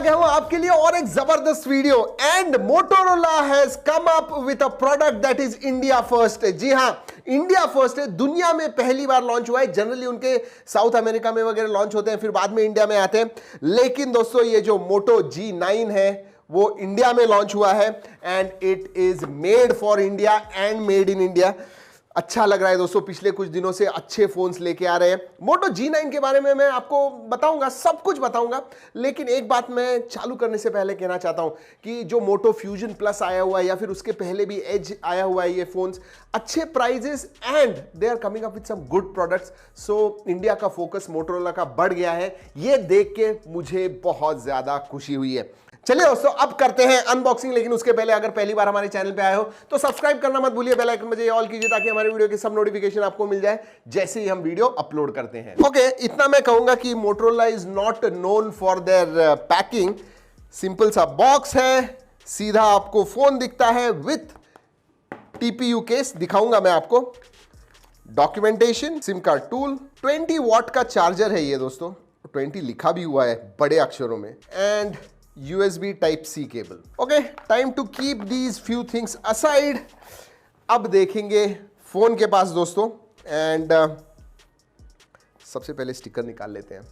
गया हूं आपके लिए और एक जबरदस्त video and Motorola has come up with a product that is India first. जी हां, इंडिया फर्स्ट है, दुनिया में पहली बार लॉन्च हुआ है। जनरली उनके साउथ अमेरिका में वगैरह लॉन्च होते हैं, फिर बाद में इंडिया में आते हैं। लेकिन दोस्तों ये जो मोटो G9 है वो इंडिया में लॉन्च हुआ है and it is made for India and made in India. अच्छा लग रहा है दोस्तों, पिछले कुछ दिनों से अच्छे फोन्स लेके आ रहे हैं। मोटो G9 के बारे में मैं आपको बताऊंगा, सब कुछ बताऊंगा, लेकिन एक बात मैं चालू करने से पहले कहना चाहता हूं कि जो मोटो फ्यूजन प्लस आया हुआ है या फिर उसके पहले भी एज आया हुआ है, ये फोन्स अच्छे prices and they are coming up with some good products. So India का फोकस मोटोरोला का बढ़ गया है, ये देख के मुझे बहुत ज्यादा खुशी हुई है। चलिए दोस्तों अब करते हैं अनबॉक्सिंग, लेकिन उसके पहले अगर पहली बार हमारे चैनल पे आए हो तो सब्सक्राइब करना मत भूलिए, बेल आइकन बजाइए, ऑल कीजिए ताकि हमारे वीडियो के सब नोटिफिकेशन आपको मिल जाए जैसे ही हम वीडियो अपलोड करते हैं। ओके, इतना मैं कहूंगा कि Motorola is not known for their packing. Simple सा बॉक्स है, सीधा आपको फोन दिखता है विथ TPU केस, दिखाऊंगा मैं आपको। Documentation, SIM card tool, 20 what का चार्जर है ये दोस्तों, 20 लिखा भी हुआ है बड़े अक्षरों में, and USB Type-C cable. Okay, time to keep these few things aside. अब देखेंगे फोन के पास दोस्तों, एंड सबसे पहले स्टिकर निकाल लेते हैं।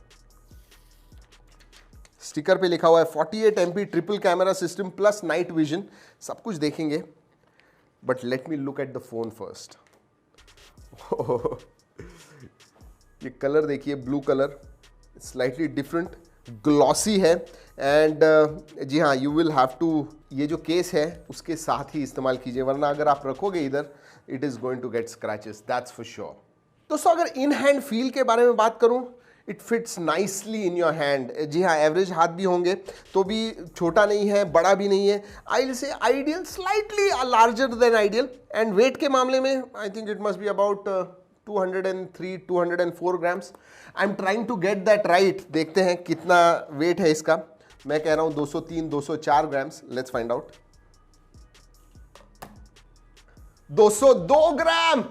स्टिकर पे लिखा हुआ है 48 MP triple camera system plus night vision. सब कुछ देखेंगे, but let me look at the phone first. ये कलर देखिए, blue colour, slightly different, glossy है एंड जी हाँ, यू विल हैव टू, ये जो केस है उसके साथ ही इस्तेमाल कीजिए, वरना अगर आप रखोगे इधर it is going to get scratches, that's for sure. दोस्तों अगर इन हैंड फील के बारे में बात करूं, it fits nicely in your hand. जी हाँ, एवरेज हाथ भी होंगे तो भी छोटा नहीं है, बड़ा भी नहीं है। I will say ideal, slightly larger than ideal. And weight के मामले में I think it must be about 203-204 grams. I am trying to get that right. देखते हैं कितना वेट है इसका। मैं कह रहा हूं 203-204 grams. Let's find out. 202 gram,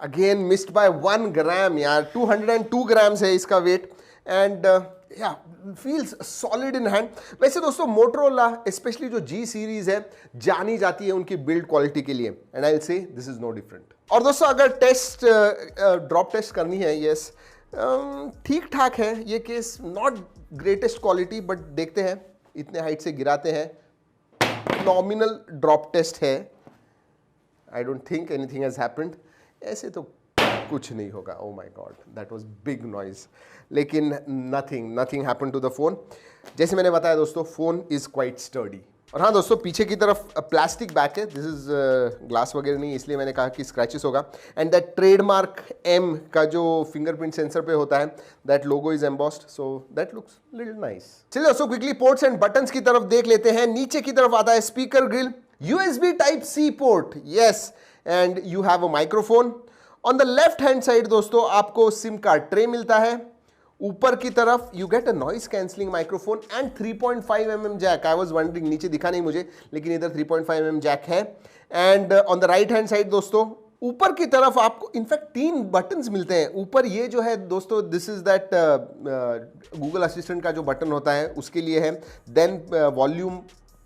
again missed by 1 gram यार। 202 ग्राम्स है इसका वेट एंड या फील्स सॉलिड इन हैंड। वैसे दोस्तों मोटोरोला स्पेशली जो G सीरीज है जानी जाती है उनकी बिल्ड क्वालिटी के लिए, and I will say this is no different. और दोस्तों अगर टेस्ट ड्रॉप टेस्ट करनी है, यस ठीक ठाक है ये case, not greatest quality, but देखते हैं, इतने हाइट से गिराते हैं, नॉमिनल ड्रॉप टेस्ट है। I don't think anything has happened. ऐसे तो कुछ नहीं होगा। Oh my god, that was big noise, लेकिन nothing happened to the phone. जैसे मैंने बताया दोस्तों, फोन इज क्वाइट स्टर्डी। और हाँ दोस्तों, पीछे की तरफ प्लास्टिक बैक है, दिस इज ग्लास वगैरह नहीं, इसलिए मैंने कहा कि स्क्रैचेस होगा। एंड दैट ट्रेडमार्क M का जो फिंगरप्रिंट सेंसर पे होता है, that logo is embossed, so that looks little nice. चलिए दोस्तों क्विकली पोर्ट्स एंड बटन्स की तरफ देख लेते हैं। नीचे की तरफ आता है speaker grill, USB Type-C port, yes, and you have a microphone. On the left hand side दोस्तों आपको सिम कार्ड ट्रे मिलता है। ऊपर की तरफ you get a noise cancelling microphone and 3.5 mm jack. I was wondering, नीचे दिखा नहीं मुझे, लेकिन इधर 3.5 mm जैक है। And on the right hand side दोस्तों ऊपर की तरफ आपको इनफैक्ट 3 बटन्स मिलते हैं। ऊपर ये जो है दोस्तों, this is that Google assistant का जो बटन होता है उसके लिए है। Then volume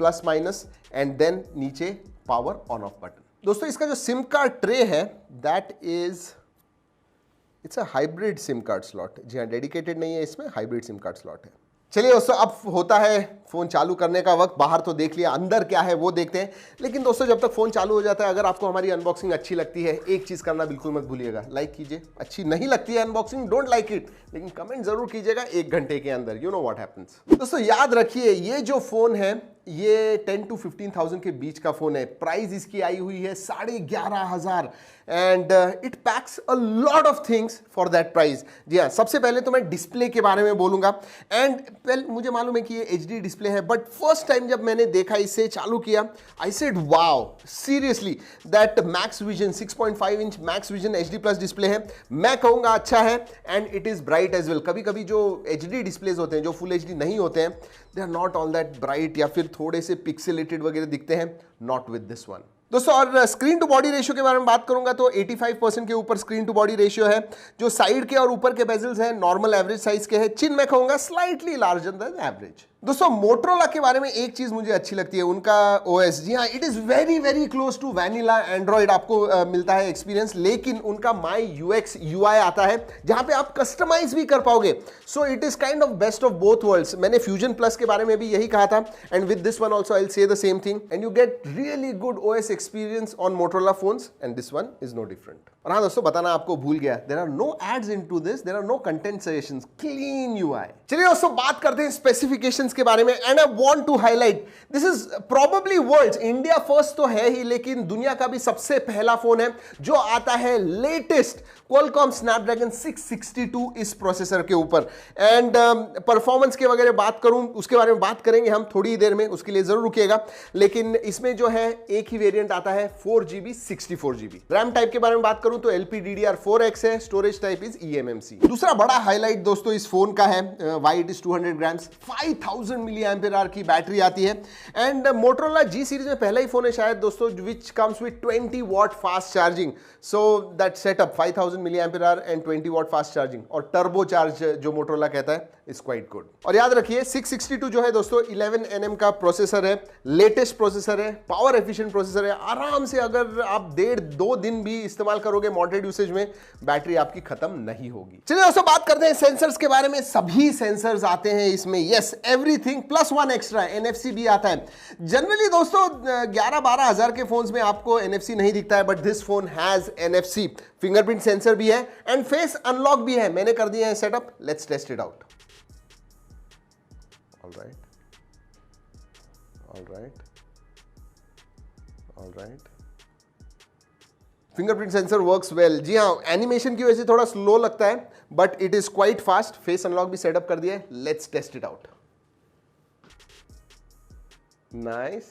plus minus, and then नीचे पावर ऑन ऑफ बटन। दोस्तों इसका जो सिम कार्ड ट्रे है that is, it's a hybrid SIM card slot. जी हाँ, डेडिकेटेड नहीं है, इसमें हाइब्रिड सिम कार्ड स्लॉट है। चलिए दोस्तों अब होता है फोन चालू करने का वक्त। बाहर तो देख लिया, अंदर क्या है वो देखते हैं। लेकिन दोस्तों जब तक फोन चालू हो जाता है, अगर आपको हमारी अनबॉक्सिंग अच्छी लगती है, एक चीज करना बिल्कुल मत भूलिएगा, लाइक कीजिए। अच्छी नहीं लगती है अनबॉक्सिंग, डोंट लाइक इट, लेकिन कमेंट जरूर कीजिएगा 1 घंटे के अंदर। You know what happens. दोस्तों याद रखिए, ये जो फोन है ये 10 to 15,000 के बीच का फोन है। प्राइस इसकी आई हुई है 11,500 and it packs a lot of things for that price. जी हाँ, सबसे पहले तो मैं डिस्प्ले के बारे में बोलूंगा। एंड वेल, मुझे मालूम है कि ये HD डिस्प्ले है, बट फर्स्ट टाइम जब मैंने देखा, इसे चालू किया, I said wow, seriously that max vision 6.5 inch max vision HD+ display है। मैं कहूंगा अच्छा है and it is bright as well. कभी कभी जो HD डिस्प्लेज होते हैं, जो फुल HD नहीं होते हैं, they are not all that bright या फिर थोड़े से पिक्सेलेटेड वगैरह दिखते हैं, नॉट विद दिस वन। दोस्तों और स्क्रीन टू बॉडी रेशियो के बारे में बात करूंगा तो 85% के ऊपर स्क्रीन टू बॉडी रेशियो है। जो साइड के और ऊपर के बेजल्स हैं नॉर्मल एवरेज साइज के हैं। चिन मैं कहूंगा स्लाइटली लार्जर देन एवरेज। दोस्तों मोटरोला के बारे में एक चीज मुझे अच्छी लगती है, उनका ओएस। जी हाँ, it is very very close to vanilla Android आपको मिलता है एक्सपीरियंस, लेकिन उनका माई यूएक्स यूआई आता है जहां पे आप कस्टमाइज भी कर पाओगे। So it is kind of best of both worlds. मैंने फ्यूजन प्लस के बारे में भी यही कहा था, and with this one also I will say the same thing, and you get really good OS experience on Motorola phones, and this one is no different. और हाँ दोस्तों, बताना आपको भूल गया, there are no ads into this, there are no content suggestions, clean UI. चलिए दोस्तों बात करते हैं स्पेसिफिकेशंस के बारे में, and I want to highlight this is probably world's India first तो है ही, लेकिन दुनिया का भी सबसे पहला फोन है जो आता है लेटेस्ट क्वालकॉम स्नैपड्रैगन 662 इस प्रोसेसर के ऊपर। एंड परफॉर्मेंस के वगैरह बात करूं, उसके बारे में बात करेंगे हम थोड़ी देर में, उसके लिए जरूर रुकिएगा। लेकिन इसमें जो है एक ही वेरिएंट आता है 4GB 64GB। रैम टाइप के बारे में बात करूं तो LPDDR4X है, स्टोरेज टाइप इज eMMC। दूसरा बड़ा हाईलाइट दोस्तों इस फोन का है why it is 200 grams, 5000 mAh की बैटरी आती है। एंड मोटरोला जी सीरीज में पहला ही फोन है शायद दोस्तों which comes with 20 watt fast charging. So that setup 5000 mAh and 20 watt fast charging और टर्बो चार्ज जो मोटरोला कहता है इज क्वाइट गुड। और याद रखिए 662 जो है दोस्तों 11nm का प्रोसेसर है, लेटेस्ट प्रोसेसर है, पावर एफिशिएंट प्रोसेसर है। आराम से अगर आप 1.5-2 दिन भी इस्तेमाल करोगे मॉडरेट यूसेज में, बैटरी आपकी खत्म नहीं होगी। चलिए दोस्तों बात करते हैं सेंसर्स के बारे में। सभी सेंसर्स आते हैं इसमें, yes everything plus one extra NFC भी आता है। जनरली दोस्तों 11-12 हजार के फोन्स में आपको NFC नहीं दिखता है, but this phone has NFC। Fingerprint sensor भी है एंड फेस अनलॉक भी है। मैंने कर दिया है setup, let's test it out. All right. Fingerprint sensor works well. जी हाँ, एनिमेशन की वजह से थोड़ा स्लो लगता है, but it is quite fast. Face unlock भी सेटअप कर दिया है, let's test it out. Nice.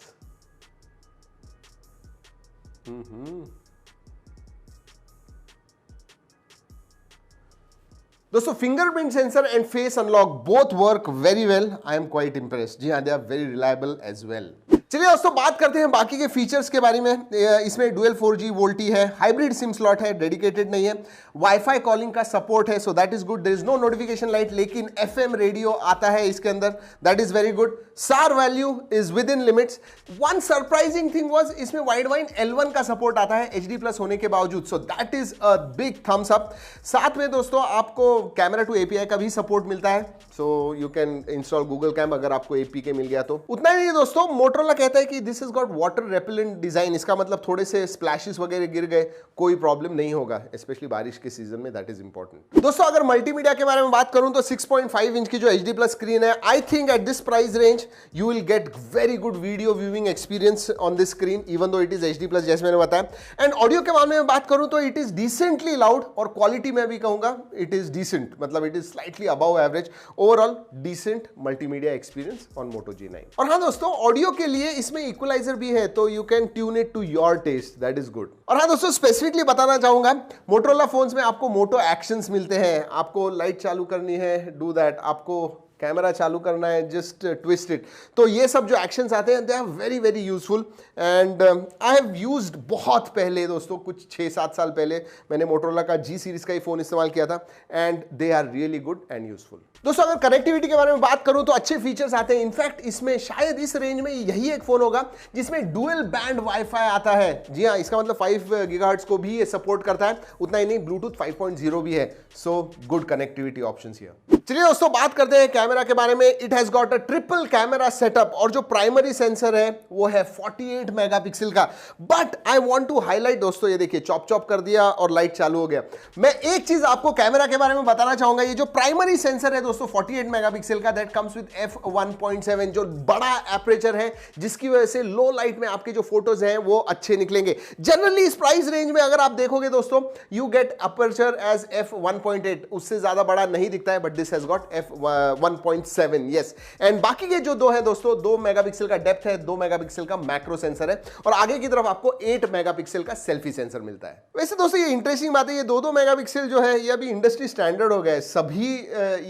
दोस्तों fingerprint sensor and face unlock both work very well. I am quite impressed. जी हाँ, they are very reliable as well. चलिए दोस्तों बात करते हैं बाकी के फीचर्स के बारे में। इसमें डुअल 4G वोल्टी है, हाइब्रिड सिम स्लॉट है, डेडिकेटेड नहीं है, वाईफाई कॉलिंग का सपोर्ट है, so that is good. There is no notification light, लेकिन FM रेडियो आता है इसके अंदर, that is very good. SAR value is within limits. One surprising thing was इसमें वाइड वाइन L1 का support आता है HD+ होने के बावजूद, so that is a big thumbs up. साथ में दोस्तों आपको कैमरा टू API का भी सपोर्ट मिलता है, so you can install Google cam अगर आपको APK मिल गया तो। उतना ही नहीं दोस्तों, मोटरोला कहता है कि this is got water repellent design. इसका मतलब थोड़े से स्प्लैशेस वगैरह गिर गए कोई प्रॉब्लम नहीं होगा, स्पेशली बारिश के सीजन में, दैट इज इंपॉर्टेंट। दोस्तों अगर मल्टीमीडिया के बारे में बात करूं तो 6.5 इंच की जो HD+ स्क्रीन है, I think at this price range you will get very good video viewing experience on this screen, even though it is HD+ जैसे मैंने बताया। एंड ऑडियो के मामले में बात करूं तो इट इज डिसेंटली लाउड, और क्वालिटी में भी कहूंगा इट इज डिसेंट, मतलब it is slightly above average. Overall decent multimedia experience on Moto G9। और हाँ दोस्तों, ऑडियो के लिए इसमें इक्वलाइजर भी है, तो you can tune it to your taste, that is good. और हाँ दोस्तों, स्पेसिफिकली बताना चाहूंगा, मोटरोला फोन्स में आपको मोटो एक्शंस मिलते हैं। आपको लाइट चालू करनी है, डू दैट। आपको कैमरा चालू करना है, जस्ट ट्विस्ट इट। तो ये सब जो एक्शंस आते हैं, they are very very useful. And I have used बहुत पहले दोस्तों, कुछ 6-7 साल पहले मैंने मोटरोला का G सीरीज का ही फोन इस्तेमाल किया था, and they are really good and useful. दोस्तों अगर कनेक्टिविटी के बारे में बात करूं तो अच्छे फीचर्स आते हैं। इनफैक्ट इसमें शायद इस रेंज में यही एक फोन होगा जिसमें डुअल बैंड वाईफाई आता है। जी हाँ, इसका मतलब 5 GHz को भी ये सपोर्ट करता है। उतना ही नहीं, ब्लूटूथ 5.0 भी है, so good connectivity options here. चलिए दोस्तों बात करते हैं कैमरा के बारे में। It has got a triple camera setup, और जो प्राइमरी सेंसर है वो है 48 मेगापिक्सल का। But I want to highlight दोस्तों, ये देखिए चॉप चॉप कर दिया और लाइट चालू हो गया। मैं एक चीज आपको कैमरा के बारे में बताना चाहूंगा, ये जो प्राइमरी सेंसर है दोस्तों 48 मेगापिक्सल का, दैट कम्स विद f1.7, जो बड़ा एपरेचर है, जिसकी वजह से लो लाइट में आपके जो फोटोज हैं वो अच्छे निकलेंगे। जनरली इस प्राइस रेंज में अगर आप देखोगे दोस्तों, you get aperture as f1.8, उससे ज्यादा बड़ा नहीं दिखता है, but this has got f1.7, yes. And बाकी के जो दो है दोस्तों, 2 मेगापिक्सल का डेप्थ है, 2 मेगापिक्सल का मैक्रो सेंसर है, और आगे की तरफ आपको 8 मेगापिक्सल का सेल्फी सेंसर मिलता है। वैसे दोस्तों ये इंटरेस्टिंग बात है, ये 2-2 मेगापिक्सल जो है ये अभी इंडस्ट्री स्टैंडर्ड हो गया है, सभी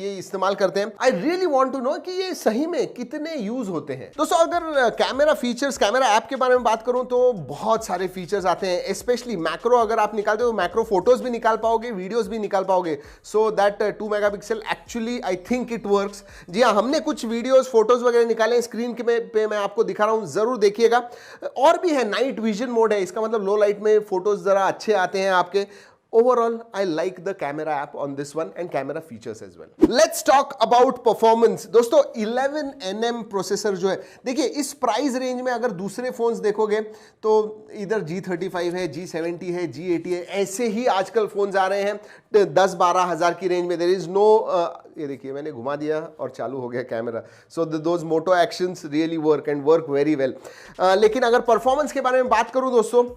ये इस्तेमाल करते हैं। I really want to know कि ये सही में कितने यूज होते हैं। दोस्तों अगर कैमरा फीचर्स, कैमरा ऐप के बारे में बात करूं तो बहुत सारे फीचर्स आते हैं, स्पेशली मैक्रो। अगर आप निकालते हो मैक्रो फोटोज भी निकाल पाओगे, वीडियोस भी निकाल पाओगे, so that 2 megapixel actually I think it works. Shots. जी हाँ, हमने कुछ वीडियोस फोटोज वगैरह निकाले हैं, स्क्रीन के पे मैं आपको दिखा रहा हूँ, जरूर देखिएगा। और भी है, नाइट विजन मोड है, इसका मतलब लो लाइट में फोटोज जरा अच्छे आते हैं आपके। Overall, I like the camera app on this one and camera features as well. Let's talk about performance. दोस्तों 11nm प्रोसेसर जो है, देखिए इस प्राइस रेंज में अगर दूसरे फोन्स देखोगे तो इधर G35 है, G70 है, G80 है, ऐसे ही आजकल फोन्स आ रहे हैं 10-12 हज़ार की रेंज में। देयर इज नो, ये देखिए मैंने घुमा दिया और चालू हो गया camera. So those Moto actions really work and work very well. लेकिन अगर परफॉर्मेंस के बारे में बात करूं दोस्तों,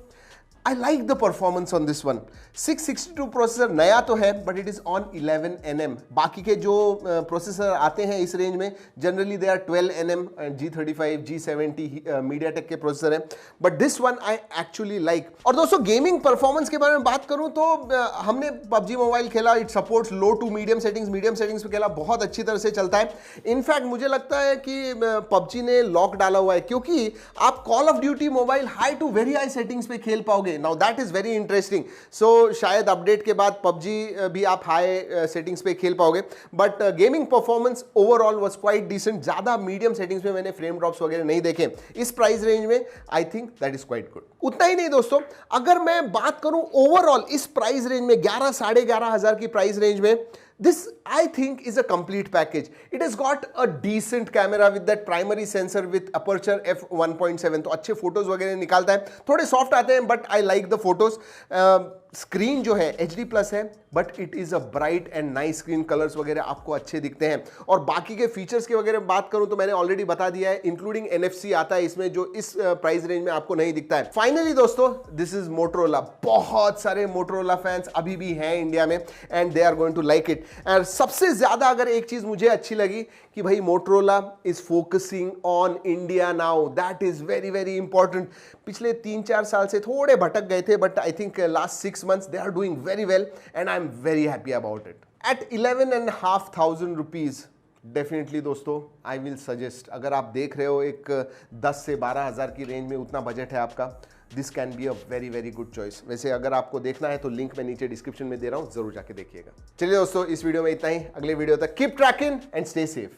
I like the performance on this one. 662 processor नया तो है, but it is on 11nm। बाकी के जो प्रोसेसर आते हैं इस रेंज में generally they are 12nm, G35, G70 MediaTek के प्रोसेसर हैं, but this one I actually like. और दोस्तों गेमिंग परफॉर्मेंस के बारे में बात करूं तो हमने PUBG मोबाइल खेला, it supports low to medium settings पे खेला, बहुत अच्छी तरह से चलता है। इनफैक्ट मुझे लगता है कि PUBG ने लॉक डाला हुआ है, क्योंकि आप Call of Duty mobile high to very high settings पे खेल पाओगे। Now that is very interesting. So शायद अपडेट के बाद PUBG भी आप हाई सेटिंग्स पे खेल पाओगे, but gaming performance overall was quite decent. ज्यादा मीडियम सेटिंग्स में मैंने फ्रेम ड्रॉप्स वगैरह नहीं देखे इस प्राइस रेंज में। I think that is quite good. उतना ही नहीं दोस्तों, अगर मैं बात करूं ओवरऑल इस प्राइस रेंज में 11-11.5 हज़ार की प्राइस रेंज में, this I think is a complete package. It has got a decent camera with that primary sensor with aperture f1.7, तो अच्छे फोटोज वगैरह निकालता है, थोड़े सॉफ्ट आते हैं but I like the photos. Screen जो है HD प्लस है, but it is a bright and nice screen, colours वगैरह आपको अच्छे दिखते हैं। और बाकी के फीचर्स के वगैरह बात करूं तो मैंने ऑलरेडी बता दिया है, इंक्लूडिंग NFC आता है इसमें, जो इस प्राइस रेंज में आपको नहीं दिखता है। फाइनली दोस्तों, दिस इज मोटोरोला। बहुत सारे मोटोरोला फैंस अभी भी हैं इंडिया में and they are going to like it. और सबसे ज्यादा अगर एक चीज मुझे अच्छी लगी कि भाई Motorola is focusing on India now, that is very very important. पिछले 3-4 साल से थोड़े भटक गए थे, but I think last 6 months they are doing very well and I'm very happy about it. At 11,500 rupees, definitely दोस्तों आई विल सजेस्ट, अगर आप देख रहे हो एक 10 से 12 हज़ार की रेंज में उतना बजट है आपका, this can be a very very good choice. वैसे अगर आपको देखना है तो लिंक मैं नीचे डिस्क्रिप्शन में दे रहा हूं, जरूर जाके देखिएगा। चलिए दोस्तों, इस वीडियो में इतना ही। अगले वीडियो तक keep trekking and stay safe.